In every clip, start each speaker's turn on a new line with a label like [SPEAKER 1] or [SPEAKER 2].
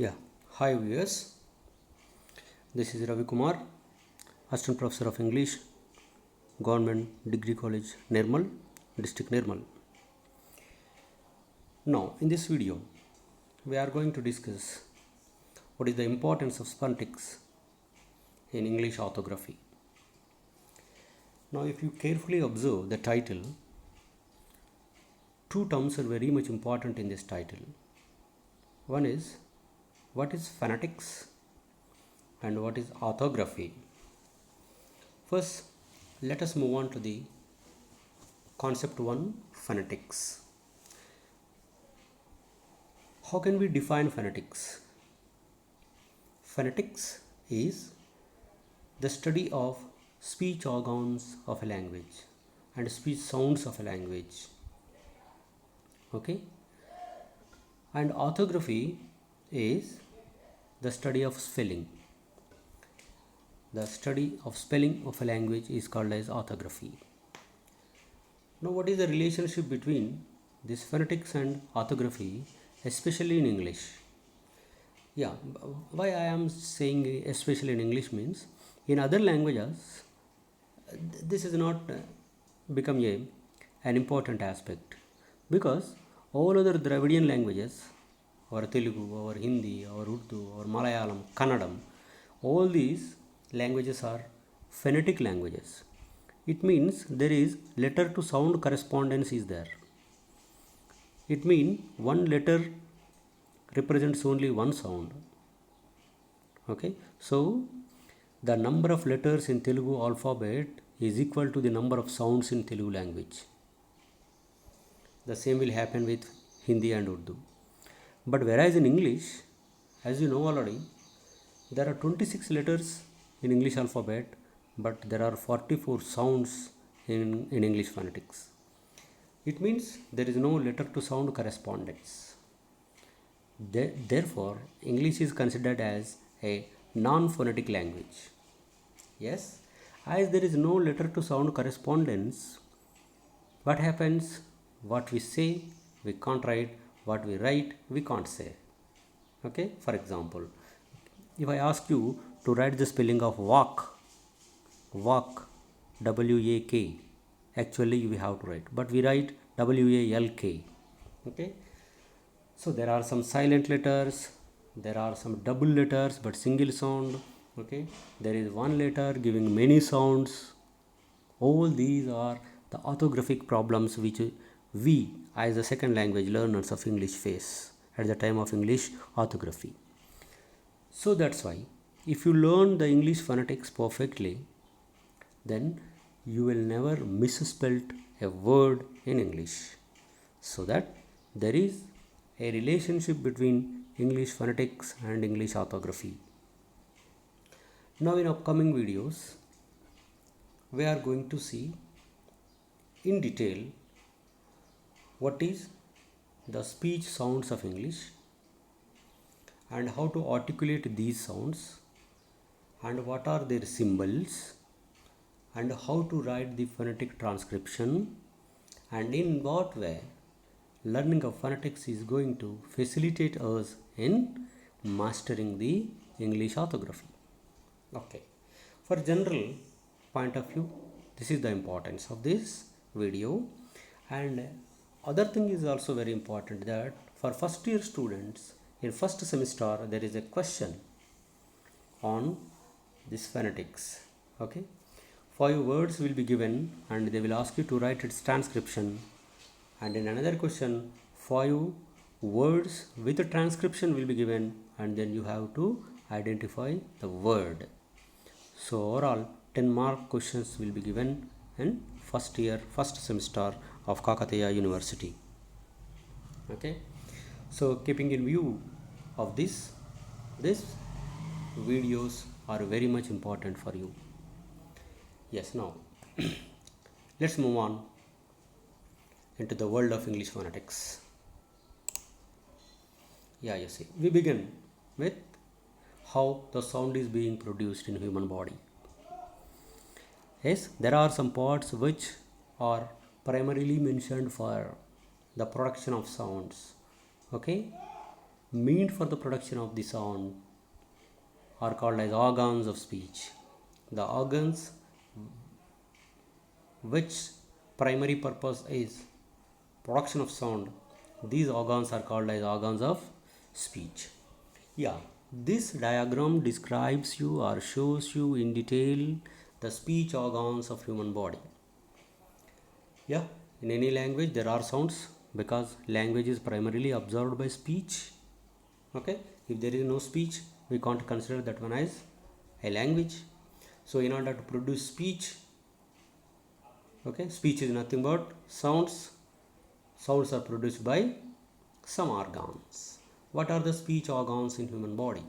[SPEAKER 1] Yeah, hi viewers. This is Ravi Kumar, Assistant Professor of English, Government Degree College, Nirmal, District Nirmal. Now, in this video, we are going to discuss what is the importance of phonetics in English orthography. Now, if you carefully observe the title, two terms are very much important in this title. One is what is phonetics and what is orthography. First, let us move on to the concept 1, phonetics. How can we define phonetics? Phonetics is the study of speech organs of a language and speech sounds of a language. Okay? And orthography is the study of spelling. The study of spelling of a language is called as orthography. Now, what is the relationship between this phonetics and orthography, especially in English? Yeah, why I am saying especially in English means in other languages this is not become an important aspect, because all other Dravidian languages, or Telugu, or Hindi, or Urdu, or Malayalam, Kannadam, all these languages are phonetic languages. It means there is letter to sound correspondence is there. It means one letter represents only one sound. Okay, so the number of letters in Telugu alphabet is equal to the number of sounds in Telugu language. The same will happen with Hindi and Urdu. But whereas in English, as you know already, there are 26 letters in English alphabet, but there are 44 sounds in English phonetics. It means there is no letter to sound correspondence. Therefore, English is considered as a non-phonetic language. Yes, as there is no letter to sound correspondence, what happens? What we say, we can't write. What we write, we can't say. Okay, for example, if I ask you to write the spelling of walk, W-A-K, actually you have to write, but we write W-A-L-K. Okay, so there are some silent letters, there are some double letters but single sound. Okay, there is one letter giving many sounds. All these are the orthographic problems which we as a second language learners of English face at the time of English orthography. So that's why if you learn the English phonetics perfectly, then you will never misspell a word in English. So that there is a relationship between English phonetics and English orthography. Now in upcoming videos, we are going to see in detail what is the speech sounds of English and how to articulate these sounds and what are their symbols and how to write the phonetic transcription, and in what way learning of phonetics is going to facilitate us in mastering the English orthography. Okay, for general point of view, this is the importance of this video. And other thing is also very important, that for first year students in first semester there is a question on this phonetics. Okay, 5 words will be given and they will ask you to write its transcription, and in another question 5 words with the transcription will be given and then you have to identify the word. So overall 10 mark questions will be given in first year, first semester of Kakatiya University. Okay, so keeping in view of this videos are very much important for you. Yes, now let's move on into the world of English phonetics. Yeah, you see, we begin with how the sound is being produced in human body. Yes, there are some parts which are primarily mentioned for the production of sounds. Okay, meant for the production of the sound are called as organs of speech. The organs which primary purpose is production of sound, these organs are called as organs of speech. Yeah, this diagram describes you or shows you in detail the speech organs of human body. Yeah, in any language there are sounds because language is primarily absorbed by speech. Okay, if there is no speech, we can't consider that one as a language. So in order to produce speech, okay, speech is nothing but sounds. Sounds are produced by some organs. What are the speech organs in human body?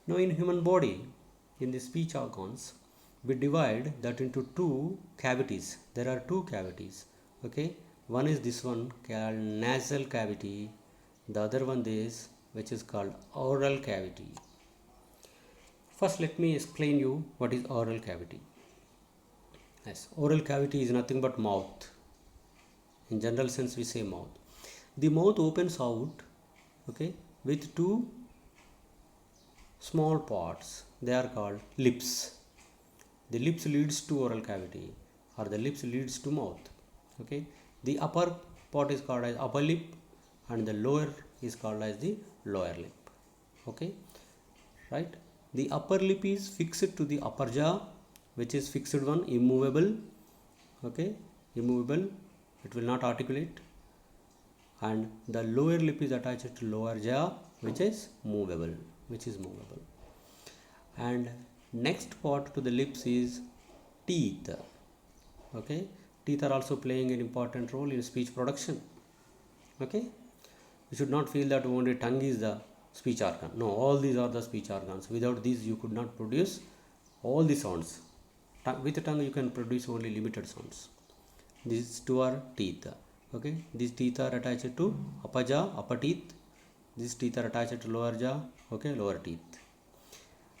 [SPEAKER 1] Now in human body, in the speech organs, we divide that into two cavities. There are two cavities. Okay, one is this one called nasal cavity. The other one is which is called oral cavity. First, let me explain you what is oral cavity. Yes, oral cavity is nothing but mouth. In general sense, we say mouth. The mouth opens out, okay, with two small parts. They are called lips. The lips leads to oral cavity, or the lips leads to mouth. Okay, the upper part is called as upper lip, and the lower is called as the lower lip. Okay, right. The upper lip is fixed to the upper jaw, which is fixed one, immovable. Okay, immovable. It will not articulate. And the lower lip is attached to lower jaw, which is movable. And next part to the lips is teeth. Okay, teeth are also playing an important role in speech production. Okay, you should not feel that only tongue is the speech organ. No, all these are the speech organs. Without these, you could not produce all the sounds. With the tongue, you can produce only limited sounds. These two are teeth. Okay, these teeth are attached to upper jaw, upper teeth. These teeth are attached to lower jaw, okay, lower teeth.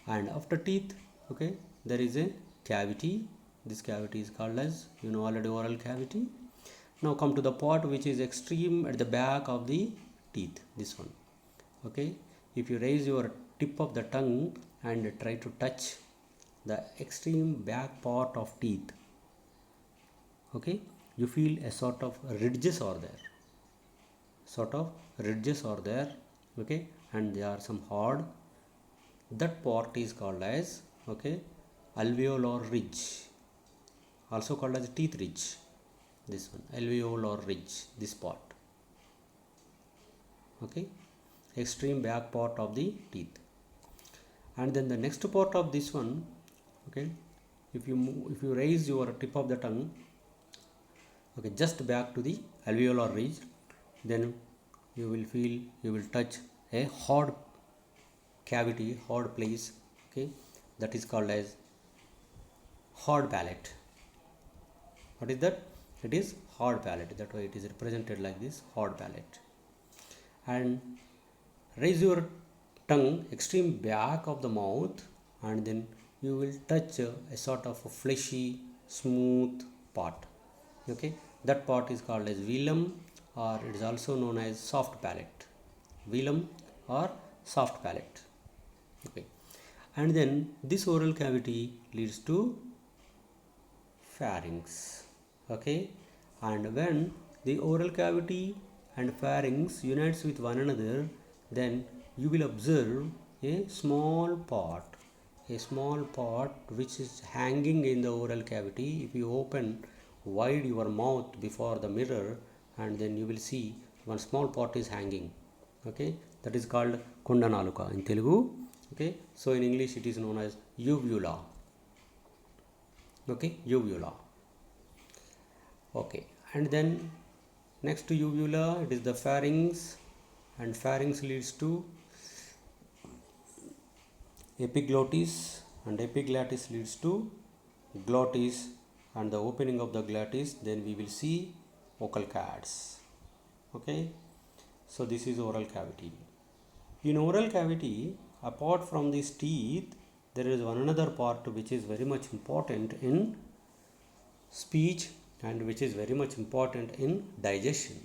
[SPEAKER 1] And after teeth, okay, there is a cavity. This cavity is called as, you know already, oral cavity. Now come to the part which is extreme at the back of the teeth, this one. Okay, if you raise your tip of the tongue and try to touch the extreme back part of teeth, okay, you feel a sort of ridges are there, okay, and there are some hard. That part is called as, okay, alveolar ridge, also called as teeth ridge. This one, alveolar ridge, this part. Okay, extreme back part of the teeth. And then the next part of this one, okay, if you raise your tip of the tongue, okay, just back to the alveolar ridge, then you will touch a hard cavity, hard place, okay, that is called as hard palate. What is that? It is hard palate. That way it is represented like this, hard palate. And raise your tongue extreme back of the mouth, and then you will touch a sort of a fleshy, smooth part. Okay, that part is called as velum, or it is also known as soft palate. Velum or soft palate. Okay, and then this oral cavity leads to pharynx. Okay, and when the oral cavity and pharynx unites with one another, then you will observe a small part which is hanging in the oral cavity. If you open wide your mouth before the mirror, and then you will see one small part is hanging. Okay, that is called kundanaluka in Telugu. Okay, so in English it is known as uvula. Okay, uvula. Okay, and then next to uvula it is the pharynx, and pharynx leads to epiglottis, and epiglottis leads to glottis, and the opening of the glottis, then we will see vocal cords. Okay, so this is oral cavity. In oral cavity, apart from these teeth, there is one another part which is very much important in speech, and which is very much important in digestion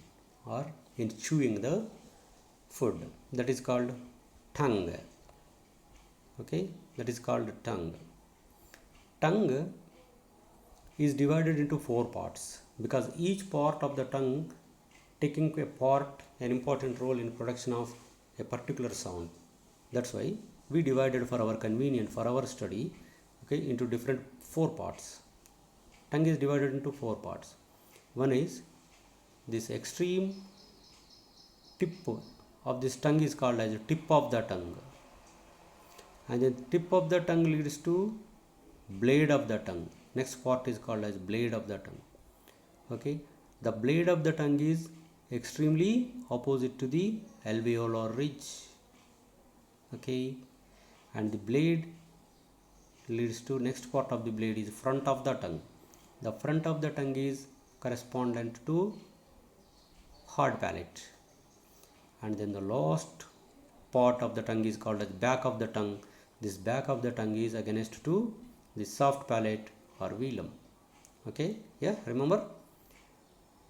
[SPEAKER 1] or in chewing the food. that is called tongue. Okay, that is called tongue. Tongue is divided into four parts because each part of the tongue taking an important role in production of a particular sound. That's why we divided for our convenience, for our study, okay, into different four parts. Tongue is divided into four parts. One is this extreme tip of this tongue is called as a tip of the tongue, and the tip of the tongue leads to blade of the tongue. Next part is called as blade of the tongue. Okay, the blade of the tongue is extremely opposite to the alveolar ridge. Okay, and the blade leads to next part of the blade is front of the tongue. The front of the tongue is correspondent to hard palate, and then the last part of the tongue is called as back of the tongue. This back of the tongue is against to the soft palate or velum. Okay, yeah, remember,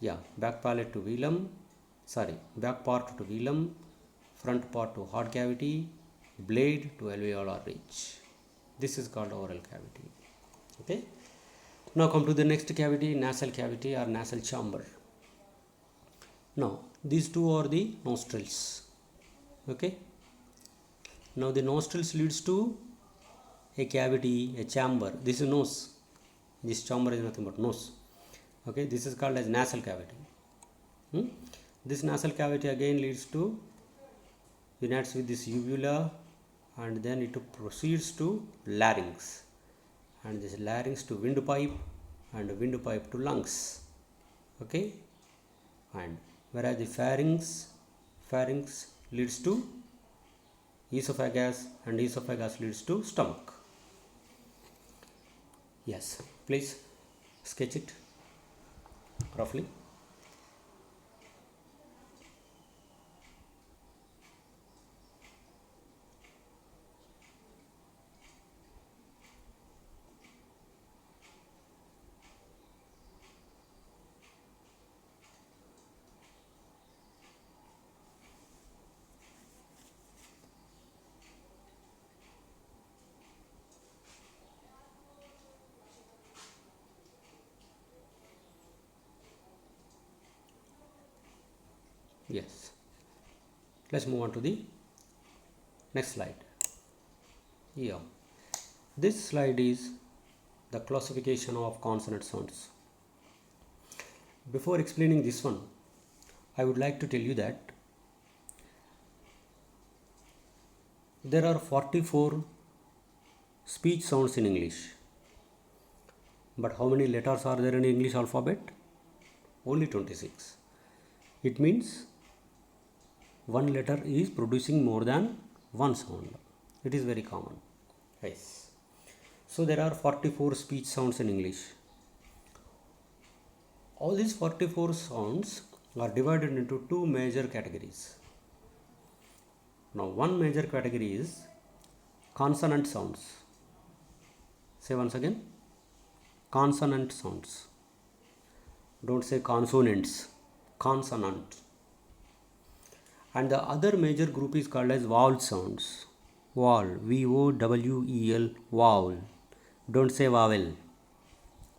[SPEAKER 1] yeah, back palate to velum, sorry, back part to velum, front part to hard cavity, blade to alveolar ridge. This is called oral cavity. Okay, now come to the next cavity, nasal cavity or nasal chamber. Now these two are the nostrils. Okay, now the nostrils leads to a cavity, a chamber. This is nose. This chamber is nothing but nose. Okay, this is called as nasal cavity. This nasal cavity again leads to, unites with this uvula, and then it proceeds to larynx, and this larynx to windpipe, and windpipe to lungs. Okay, and whereas the pharynx leads to esophagus, and esophagus leads to stomach. Yes, please sketch it roughly. Yes, let's move on to the next slide. Yeah, this slide is the classification of consonant sounds. Before explaining this one, I would like to tell you that there are 44 speech sounds in English. But how many letters are there in English alphabet? Only 26. It means one letter is producing more than one sound. It is very common. Yes. So there are 44 speech sounds in English. All these 44 sounds are divided into two major categories. Now one major category is consonant sounds. Say once again, consonant sounds. Don't say consonants, consonant. And the other major group is called as vowel sounds. Vowel, V-O-W-E-L, vowel. Don't say vowel,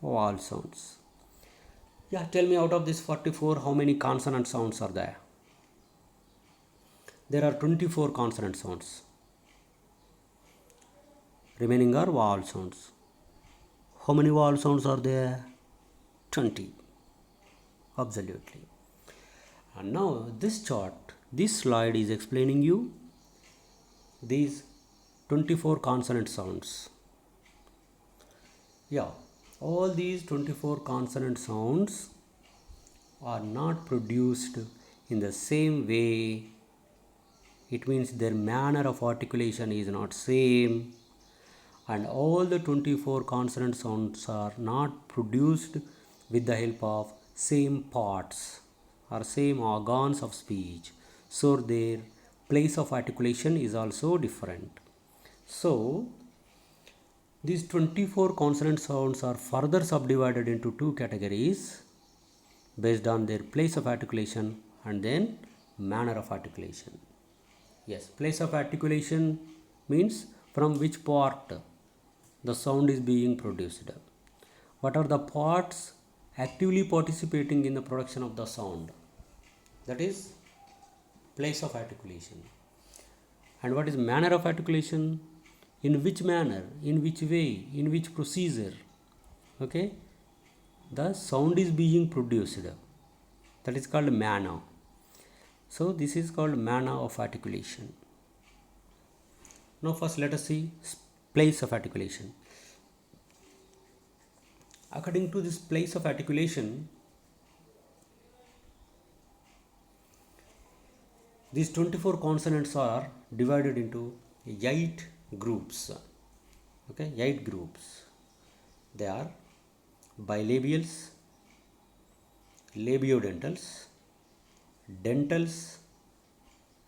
[SPEAKER 1] vowel sounds. Yeah, tell me out of this 44, how many consonant sounds are there? There are 24 consonant sounds. Remaining are vowel sounds. How many vowel sounds are there? 20. Absolutely. And now this chart, this slide is explaining you these 24 consonant sounds. Yeah, all these 24 consonant sounds are not produced in the same way. It means their manner of articulation is not same, and all the 24 consonant sounds are not produced with the help of same parts or same organs of speech. So their place of articulation is also different. So these 24 consonant sounds are further subdivided into two categories based on their place of articulation and then manner of articulation. Yes, place of articulation means from which part the sound is being produced. What are the parts actively participating in the production of the sound? That is place of articulation. And what is manner of articulation? In which manner, in which way, in which procedure, okay, the sound is being produced. That is called manner. So this is called manner of articulation. Now first let us see place of articulation. According to this place of articulation, these 24 consonants are divided into 8 groups. Okay, 8 groups. They are bilabials, labiodentals, dentals,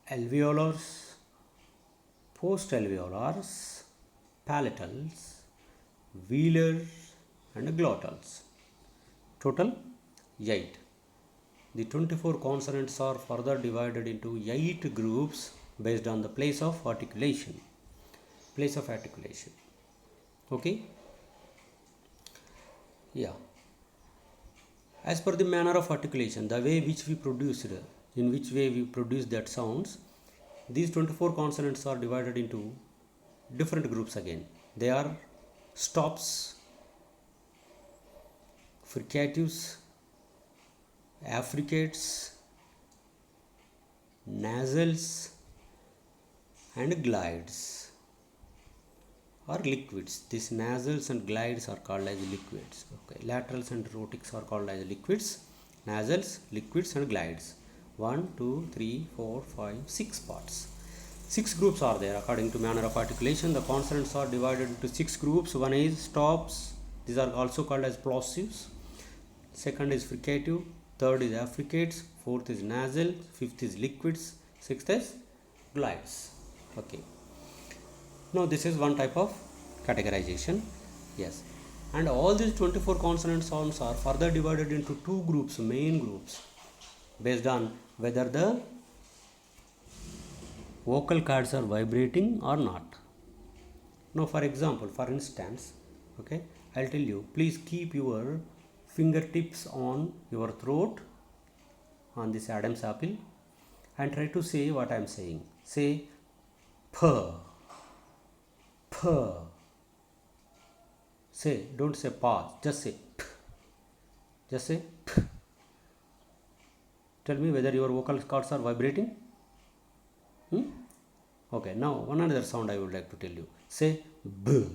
[SPEAKER 1] alveolars, postalveolars, palatals, velars, and glottals. Total 8. The 24 consonants are further divided into 8 groups based on the place of articulation. Place of articulation. Okay? Yeah. As per the manner of articulation, the way which we produced, in which way we produce that sounds, these 24 consonants are divided into different groups again. They are stops, fricatives, affricates, nasals, and glides or liquids. These nasals and glides are called as liquids. Okay, laterals and rhotics are called as liquids, nasals, liquids, and glides. 1, 2, 3, 4, 5, 6 parts. 6 groups are there according to manner of articulation. The consonants are divided into 6 groups. One is stops. These are also called as plosives. Second is fricative. Third is affricates. Fourth is nasal. Fifth is liquids. Sixth is glides. Okay. Now this is one type of categorization. Yes. And all these 24 consonant sounds are further divided into 2 groups, main groups, based on whether the vocal cords are vibrating or not. Now for example, for instance, okay, I'll tell you, please keep your fingertips on your throat on this Adam's apple and try to say what I am saying. Say p, p. Say, don't say pa, just say p. Just say p. Tell me whether your vocal cords are vibrating. Okay, now one another sound I would like to tell you. Say b,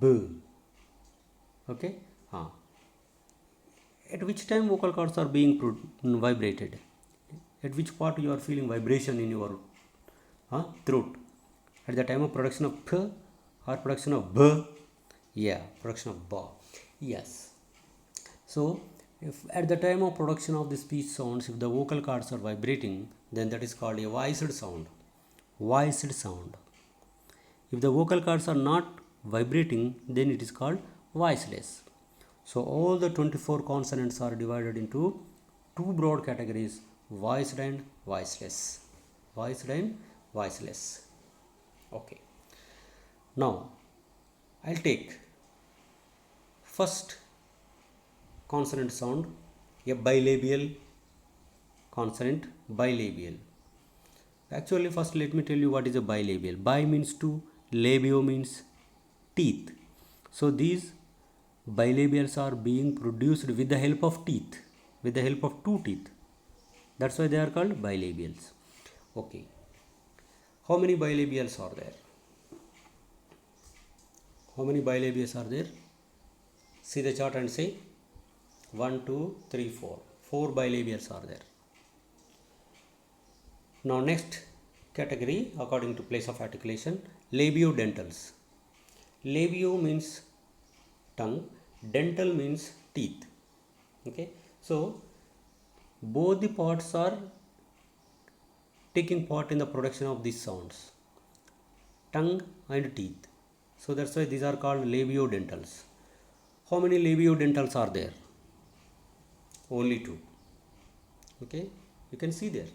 [SPEAKER 1] b. Okay. At which time vocal cords are being vibrated? At which part you are feeling vibration in your throat? At the time of production of p or production of b? Yeah, production of ba. Yes. So if at the time of production of the speech sounds, if the vocal cords are vibrating, then that is called a voiced sound. Voiced sound. If the vocal cords are not vibrating, then it is called voiceless. So all the 24 consonants are divided into 2 broad categories: voiced and voiceless. Voiced and voiceless. Okay. Now I'll take first consonant sound, a bilabial consonant, bilabial. Actually, first let me tell you what is a bilabial. Bi means two, labio means teeth. So these bilabials are being produced with the help of teeth, with the help of 2 teeth. That's why they are called bilabials. Okay. How many bilabials are there? How many bilabials are there? See the chart and say 1, 2, 3, 4. 4 bilabials are there. Now next category according to place of articulation, labiodentals. Labio means tongue, dental means teeth. Okay, so both the parts are taking part in the production of these sounds, tongue and teeth. So that's why these are called labiodentals. How many labiodentals are there? Only 2. Okay, you can see there.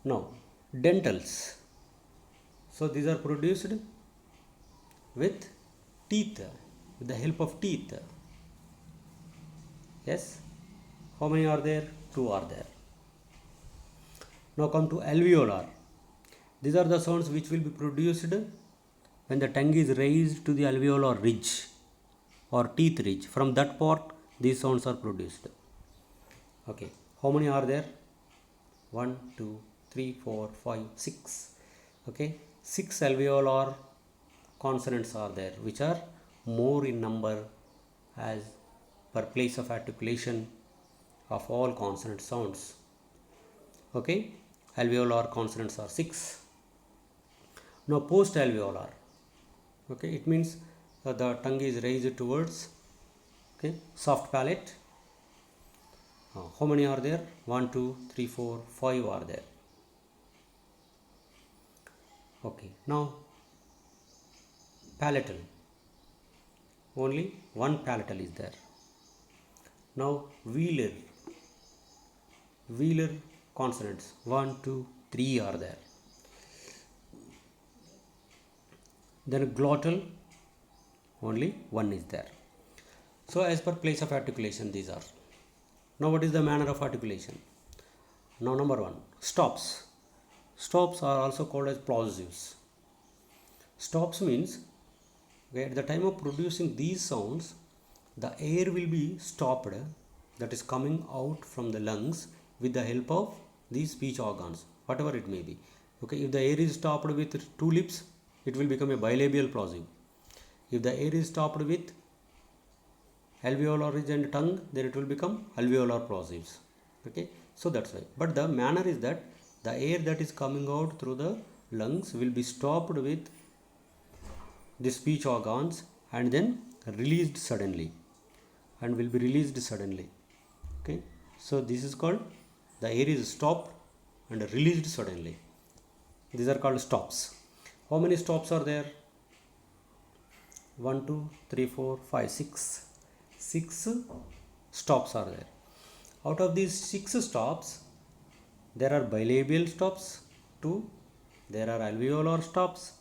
[SPEAKER 1] Now, dentals. So these are produced with teeth, with the help of teeth. Yes. How many are there? Two are there. Now come to alveolar. These are the sounds which will be produced when the tongue is raised to the alveolar ridge or teeth ridge. From that part, these sounds are produced. Okay. How many are there? 1, 2, 3, 4, 5, 6. Okay. 6 alveolar consonants are there, which are more in number as per place of articulation of all consonant sounds. Okay. Alveolar consonants are 6. Now post alveolar. Okay. It means the tongue is raised towards soft palate. How many are there? 1, 2, 3, 4, 5 are there. Okay. Now palatal. Only one palatal is there. Now velar. Velar consonants 1, 2, 3 are there. Then glottal, only one is there. So as per place of articulation, these are. Now what is the manner of articulation? Now number 1, stops. Stops are also called as plosives. Stops means at the time of producing these sounds, the air will be stopped, that is coming out from the lungs with the help of these speech organs, whatever it may be. Okay, if the air is stopped with two lips, it will become a bilabial plosive. If the air is stopped with alveolar ridge and tongue, then it will become alveolar plosives. Okay, so that's why. But the manner is that the air that is coming out through the lungs will be stopped with the speech organs and then released suddenly, and will be released suddenly. Okay, so this is called the air is stopped and released suddenly. These are called stops. How many stops are there? 1, 2, 3, 4, 5, 6. 6 stops are there. Out of these 6 stops, there are bilabial stops 2, there are alveolar stops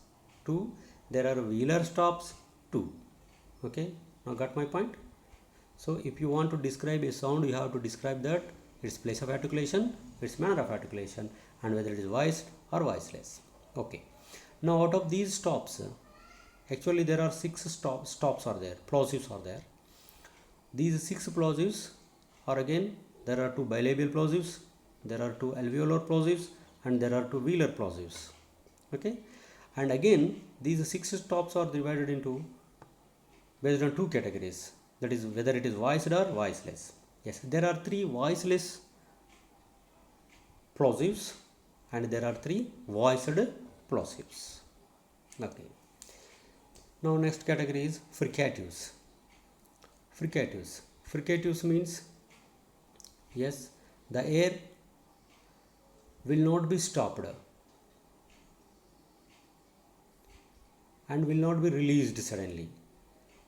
[SPEAKER 1] 2, there are velar stops 2. Okay, now got my point? So if you want to describe a sound, you have to describe that its place of articulation, its manner of articulation, and whether it is voiced or voiceless. Okay, now out of these stops, actually there are 6 stops are there, plosives are there. These 6 plosives are, again, there are 2 bilabial plosives, there are 2 alveolar plosives, and there are 2 velar plosives. Okay, and again these 6 stops are divided into based on 2 categories, that is whether it is voiced or voiceless. Yes, there are 3 voiceless plosives and there are 3 voiced plosives. Okay, now next category is fricatives. Fricatives means, yes, the air will not be stopped and will not be released suddenly.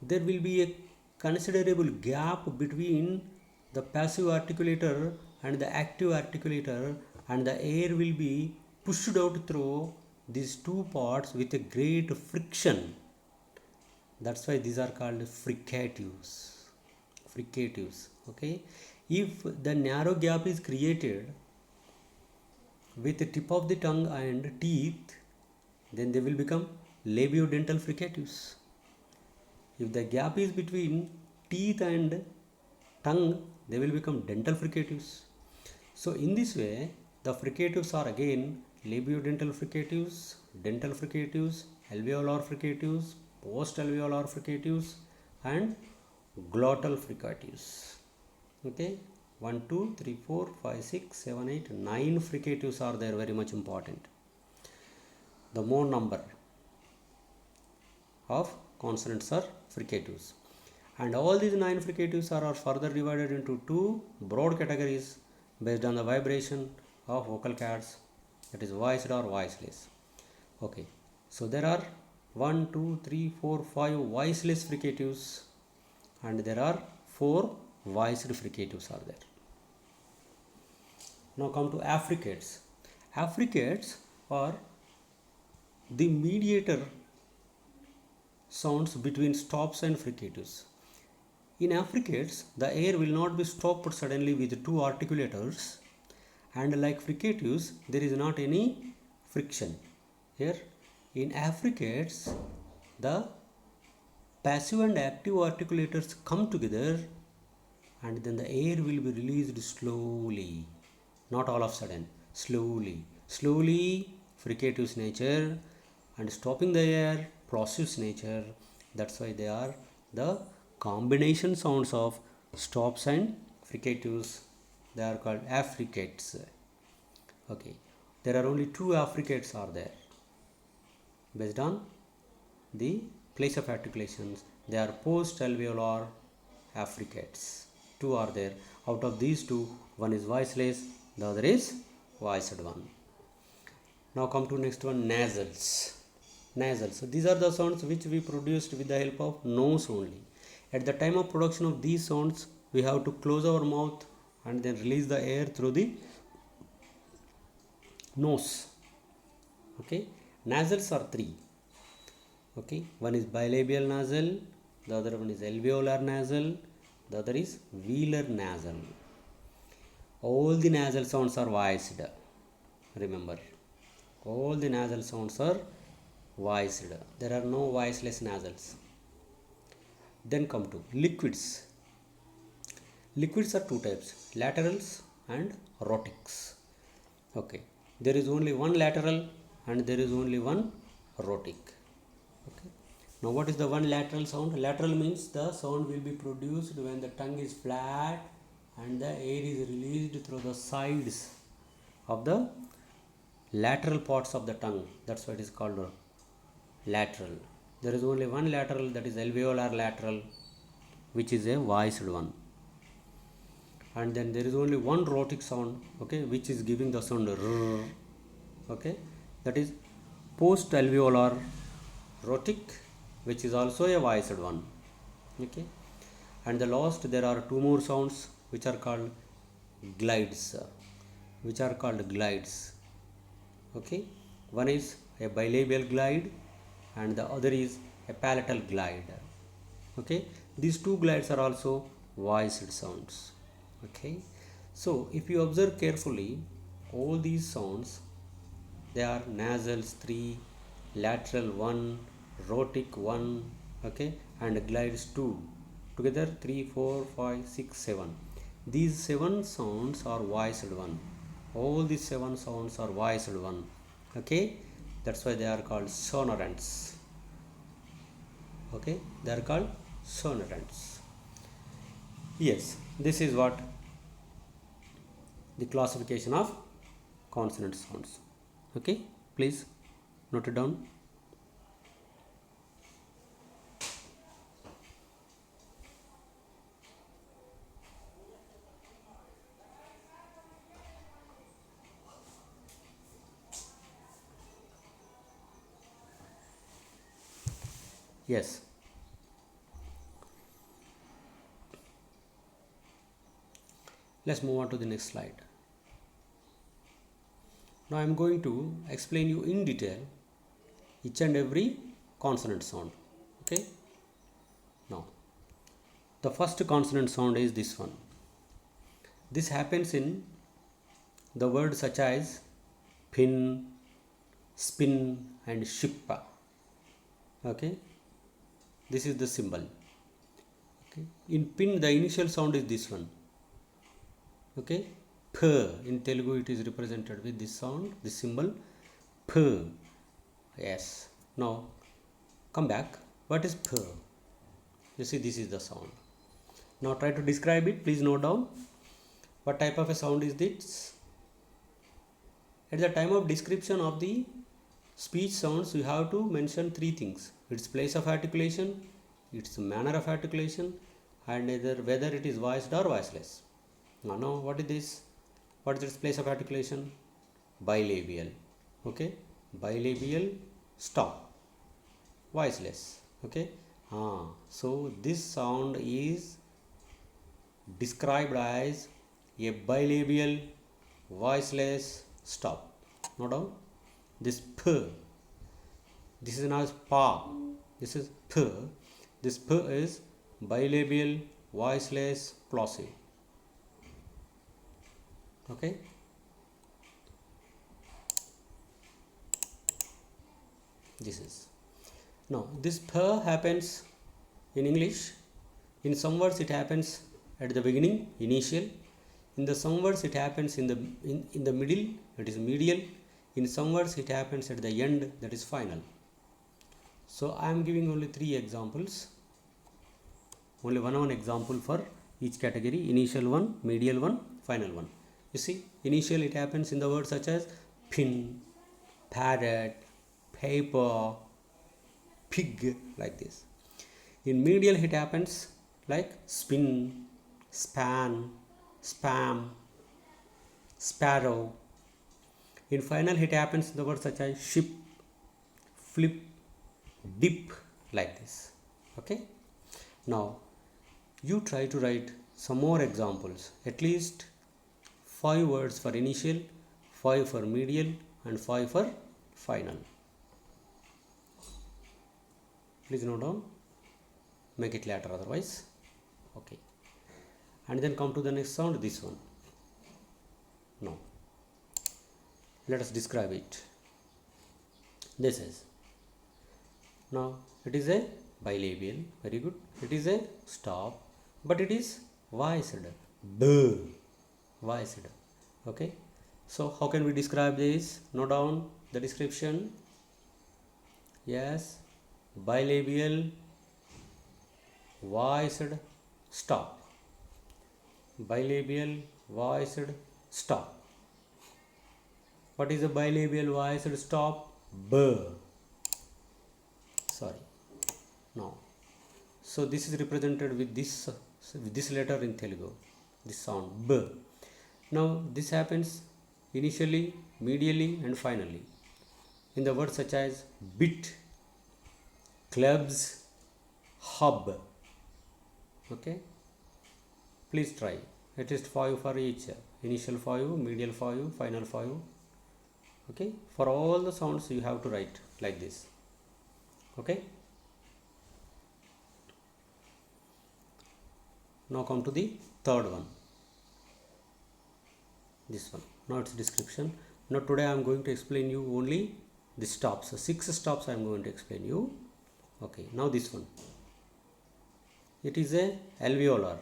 [SPEAKER 1] There will be a considerable gap between the passive articulator and the active articulator, and the air will be pushed out through these two parts with a great friction. That's why these are called fricatives. Okay, if the narrow gap is created with the tip of the tongue and teeth, then they will become labiodental fricatives. If the gap is between teeth and tongue, they will become dental fricatives. So in this way, the fricatives are again labiodental fricatives, dental fricatives, alveolar fricatives, post-alveolar fricatives, and glottal fricatives. Okay, 1, 2, 3, 4, 5, 6, 7, 8, 9 fricatives are there, very much important. The more number of consonants are fricatives, and all these 9 fricatives are further divided into 2 broad categories based on the vibration of vocal cords, that is voiced or voiceless. Okay, so there are 1, 2, 3, 4, 5 voiceless fricatives, and there are 4 voiced fricatives are there. Now come to affricates. Affricates are the mediator sounds between stops and fricatives. In affricates, the air will not be stopped suddenly with two articulators, and like fricatives, there is not any friction. Here, in affricates, the passive and active articulators come together, and then the air will be released slowly, not all of a sudden, slowly, fricatives nature, and stopping the air, plosives nature. That's why they are the combination sounds of stops and fricatives. They are called affricates. Okay, there are only two affricates are there based on the place of articulations. They are post alveolar affricates. Two are there. Out of these two, one is voiceless, the other is voiced one. Now come to next one, nasals. Nasals, so these are the sounds which we produced with the help of nose only. At the time of production of these sounds, we have to close our mouth and then release the air through the nose. Okay, nasals are three. Okay, one is bilabial nasal, the other one is alveolar nasal, the other is velar nasal. All the nasal sounds are voiced. Remember, all the nasal sounds are voiced. There are no voiceless nasals. Then come to liquids. Liquids are two types, laterals and rhotics. Okay, there is only one lateral and there is only one rhotic. Okay, now what is the one lateral sound? Lateral means the sound will be produced when the tongue is flat and the air is released through the sides of the lateral parts of the tongue. That's why it is called lateral. There is only one lateral, that is alveolar lateral, which is a voiced one. And then there is only one rhotic sound, okay, which is giving the sound r. Okay, that is post alveolar rhotic, which is also a voiced one. Okay, and the last there are two more sounds which are called glides, Okay, one is a bilabial glide and the other is a palatal glide. Okay, these two glides are also voiced sounds. Okay, so if you observe carefully, all these sounds, they are nasals 3, lateral 1, rhotic 1, okay, and glides 2, together 3, 4, 5, 6, 7. These 7 sounds are voiced one. All these 7 sounds are voiced one. Okay, that's why they are called sonorants. Okay, they are called sonorants. Yes, this is what the classification of consonant sounds. Okay, please note it down. Yes, let's move on to the next slide. Now I am going to explain you in detail each and every consonant sound. Okay, now the first consonant sound is this one. This happens in the words such as pin, spin and ship. Okay, this is the symbol. Okay, in pin the initial sound is this one. Okay, p, in Telugu it is represented with this sound, this symbol p. Yes, now come back. What is p? You see, this is the sound. Now try to describe it. Please note down what type of a sound is this. At the time of description of the speech sounds, you have to mention three things: its place of articulation, its manner of articulation, and whether it is voiced or voiceless. Now what is this? What is its place of articulation? Bilabial. Okay, bilabial stop, voiceless. Okay, so this sound is described as a bilabial voiceless stop. Note down this p. This is not pa. This is p. This p is bilabial, voiceless, plosive. Okay. This is. Now this p happens in English. In some words it happens at the beginning, initial. In the some words it happens in the middle, that is medial. In some words it happens at the end, that is final. So I am giving only 3 examples. Only one example for each category: initial one, medial one, final one. You see, initial it happens in the words such as pin, parrot, paper, pig, like this. In medial it happens like spin, span, spam, sparrow. In final it happens in the words such as ship, flip, dip, like this. Okay. Now you try to write some more examples, at least 5 words for initial, 5 for medial, and 5 for final. Please note down, make it later otherwise. Okay. And then come to the next sound, this one. Now let us describe it. This is, now it is a bilabial, very good. It is a stop, but it is voiced, b, voiced. Okay. So how can we describe this? Note down the description. Yes, bilabial, voiced, stop. Bilabial, voiced, stop. What is a bilabial voiced stop? B. Sorry. Now, so this is represented with this letter in Telugu, this sound b. Now this happens initially, medially, and finally in the words such as bit, clubs, hub. Okay. Please try at least 5 for each. Initial 5, medial 5, final 5. Okay. For all the sounds you have to write like this. Okay. Now come to the third one. This one. Now its description. Now today I am going to explain you only the stops. So 6 stops I am going to explain you. Okay. Now this one. It is a alveolar,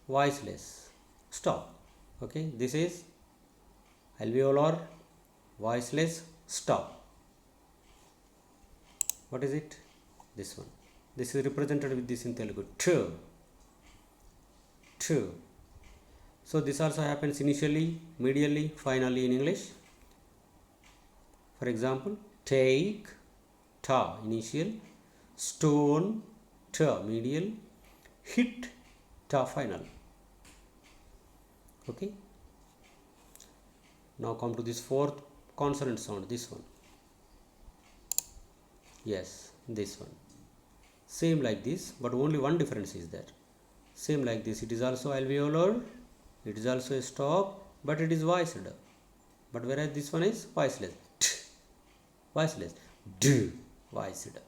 [SPEAKER 1] voiceless stop. Okay. This is alveolar, voiceless stop. What is it? This one. This is represented with this in Telugu. T. So this also happens initially, medially, finally in English. For example, take, ta, initial, stone, ta, medial, hit, ta, final. Okay. Now come to this fourth consonant sound, this one. Yes, this one. Same like this, but only one difference is there. Same like this, it is also alveolar, it is also a stop, but it is voiced. But whereas this one is voiceless, t, voiceless, d, voiced.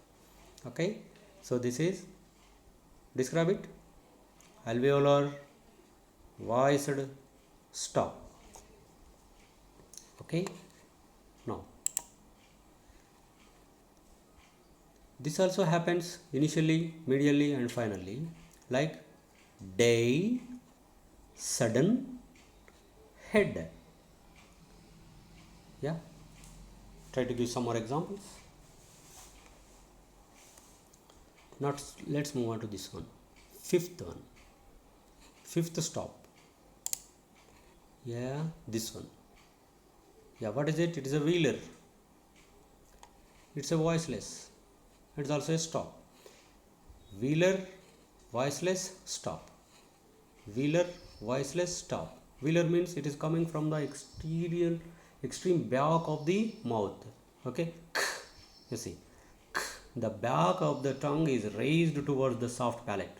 [SPEAKER 1] Okay. So this is, describe it, alveolar, voiced, stop. Okay. Now this also happens initially, medially, and finally, like day, sudden, head. Yeah. Try to give some more examples. Now let's move on to this one. Fifth one. Fifth stop. Yeah, this one. Yeah, what is it? It is a wheeler. It's a voiceless. It's also a stop. Wheeler, voiceless, stop. Wheeler, voiceless, stop. Wheeler means it is coming from the extreme back of the mouth. Okay. You see, the back of the tongue is raised towards the soft palate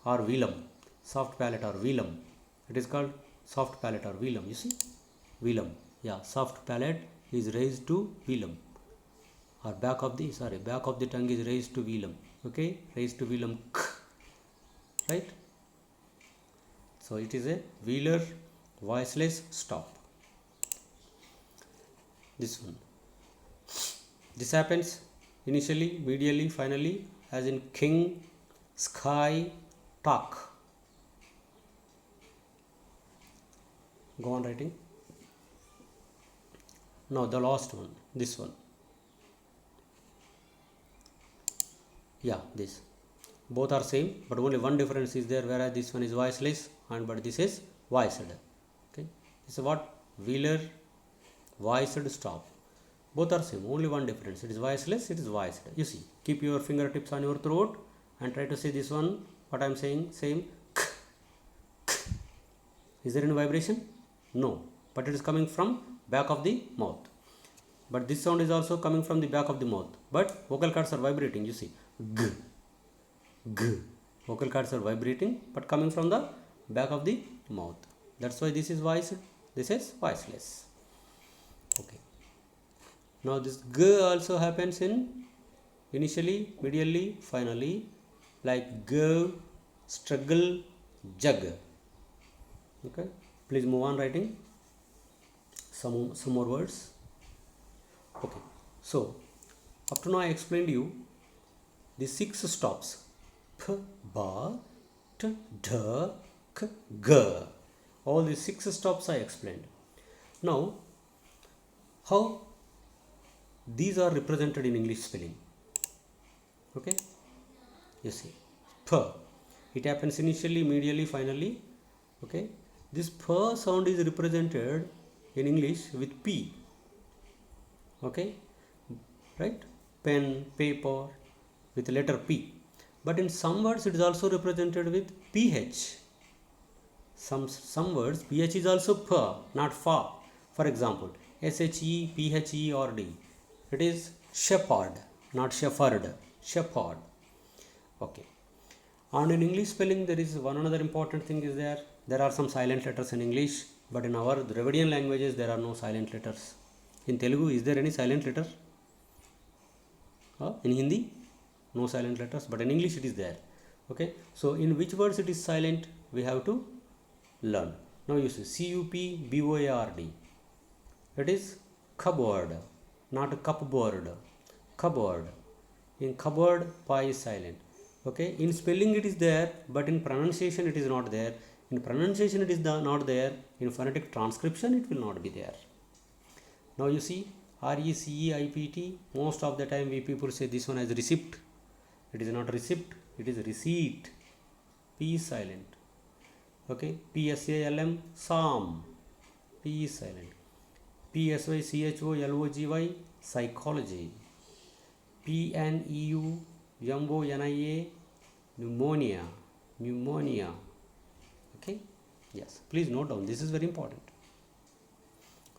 [SPEAKER 1] or velum. Soft palate or velum. It is called soft palate or velum. You see, velum. Yeah, soft palate is raised to velum, or back of the tongue is raised to velum. Okay, raised to velum, right? So it is a velar voiceless stop. This one. This happens initially, medially, finally, as in king, sky, talk. Go on writing. Now the last one, this one. Yeah, this. Both are same, but only one difference is there, whereas this one is voiceless and but this is voiced. Okay, this is what velar voiced stop. Both are same, only one difference. It is voiceless, it is voiced. You see, keep your fingertips on your throat and try to say this one. What I am saying, same. Is there any vibration? No, but it is coming from back of the mouth. But this sound is also coming from the back of the mouth. But vocal cords are vibrating. You see, g, g. Vocal cords are vibrating, but coming from the back of the mouth. That's why this is voiced. This is voiceless. Okay. Now this g also happens in initially, medially, finally, like go, struggle, jug. Okay. Please move on writing some more words. Okay. So up to now I explained you the 6 stops: p, ba, t, d, k, g. All the 6 stops I explained. Now, how these are represented in English spelling? Okay, you see, p. It happens initially, medially, finally. Okay, this p sound is represented in English with p. Okay, right? Pen, paper, with the letter P. But in some words it is also represented with PH. Some words PH is also P, not Fa. For example, SHE, PHE or D. It is shepherd, not shepherd. Shepherd. Okay. And in English spelling there is one another important thing is there. There are some silent letters in English, but in our Dravidian languages there are no silent letters. In Telugu, is there any silent letter? In Hindi, no silent letters, but in English it is there. Okay, so in which words it is silent, we have to learn. Now you see CUPBOARD. It is cupboard, not cupboard. Cupboard. In cupboard, pa is silent. Okay, in spelling it is there, but in pronunciation it is not there. In pronunciation it is not there. In phonetic transcription it will not be there. Now you see RECEIPT. Most of the time we people say this one as receipt. It is not receipt, it is receipt. P is silent. Okay, PSALM, psalm. P is silent. PSYCHOLOGY, psychology. PNEUMONIA, pneumonia. Pneumonia. Okay, yes, please note down, this is very important.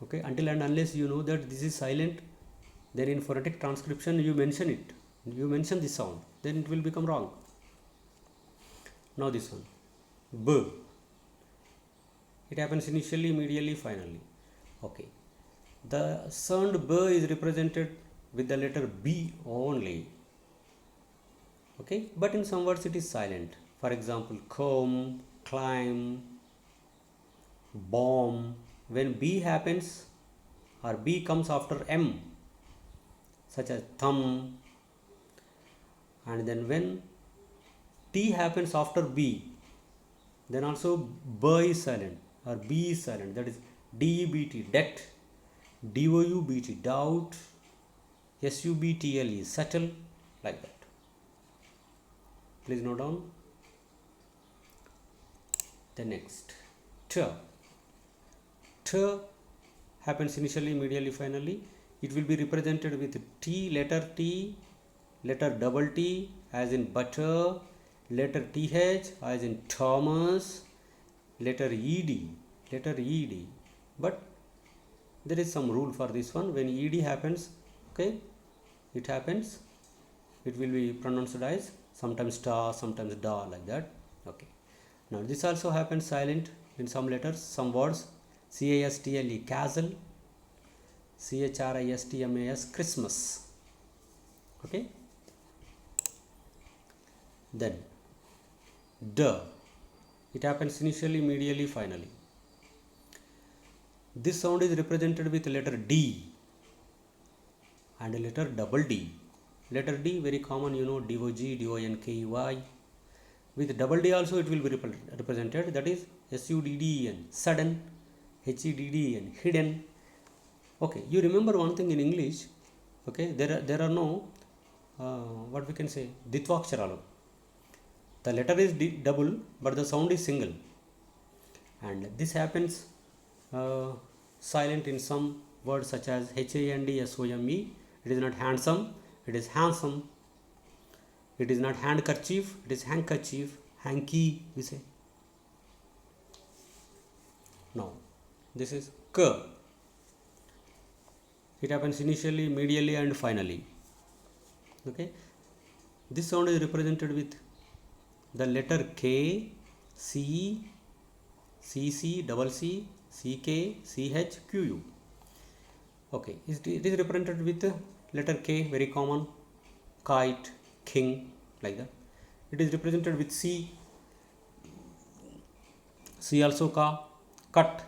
[SPEAKER 1] Okay, until and unless you know that this is silent, then in phonetic transcription you mention it, you mention the sound, then it will become wrong. Now this one, B. It happens initially, medially, finally. Okay, the sound B is represented with the letter B only. Okay, but in some words it is silent. For example, comb, climb, bomb. When B happens or B comes after M, such as thumb, and then when T happens after B, then also B is silent or B is silent. That is DEBT, det, DOUBT, doubt, SUBTLE, subtle, like that. Please note down. The next, T. T happens initially, medially, finally. It will be represented with T, letter T, letter double T as in butter, letter TH as in Thomas, letter ED. But there is some rule for this one. When ED happens, okay, it happens, it will be pronounced as sometimes ta, sometimes da, like that. Okay. Now this also happens silent in some letters, some words. CASTLE, castle, CHRISTMAS, Christmas. Okay. Then D, it happens initially, medially, finally. This sound is represented with letter D and letter double D. Letter D very common, you know, DOG, DONKEY. With double D also it will be represented, that is SUDDEN, sudden, HEDDEN, hidden. Okay, you remember one thing in English, okay, there are no what we can say, Ditvaksharalu. The letter is double but the sound is single, and this happens silent in some words such as HANDSOME. It is not handsome, it is handsome. It is not handkerchief, it is handkerchief. Hanky, we say. Now, this is K. It happens initially, medially, and finally. Okay. This sound is represented with the letter K, C, CC, double C, CK, CH, QU. Okay. It is represented with the letter K, very common. Kite, king, like that. It is represented with C. C also ka, cut.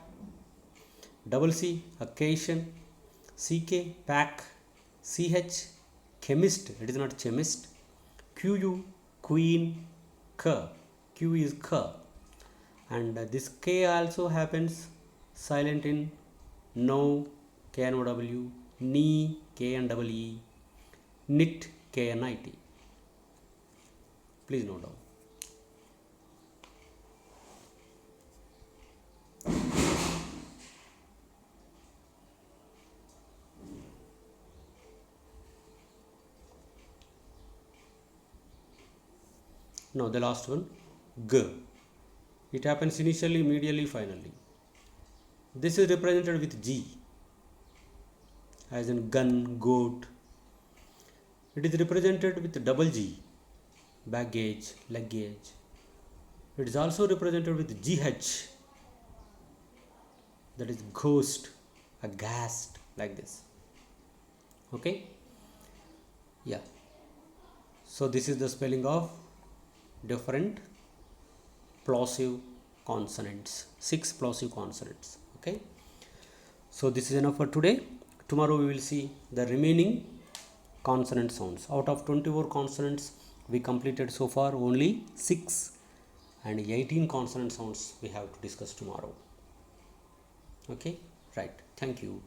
[SPEAKER 1] Double C, occasion. CK, pack. CH, chemist. It is not chemist. QU, queen. K. Q is K. And this K also happens silent in no, KNOW, knee, KNEE, knit, KNIT. Please note down. Now the last one, G. It happens initially, medially, finally. This is represented with G, as in gun, goat. It is represented with double G, baggage, luggage. It is also represented with GH, that is ghost, aghast, like this. Okay. Yeah. So this is the spelling of different plosive consonants, 6 plosive consonants. Okay. So this is enough for today. Tomorrow we will see the remaining consonant sounds. Out of 24 consonants we completed so far only 6, and 18 consonant sounds we have to discuss tomorrow. Okay, right. Thank you.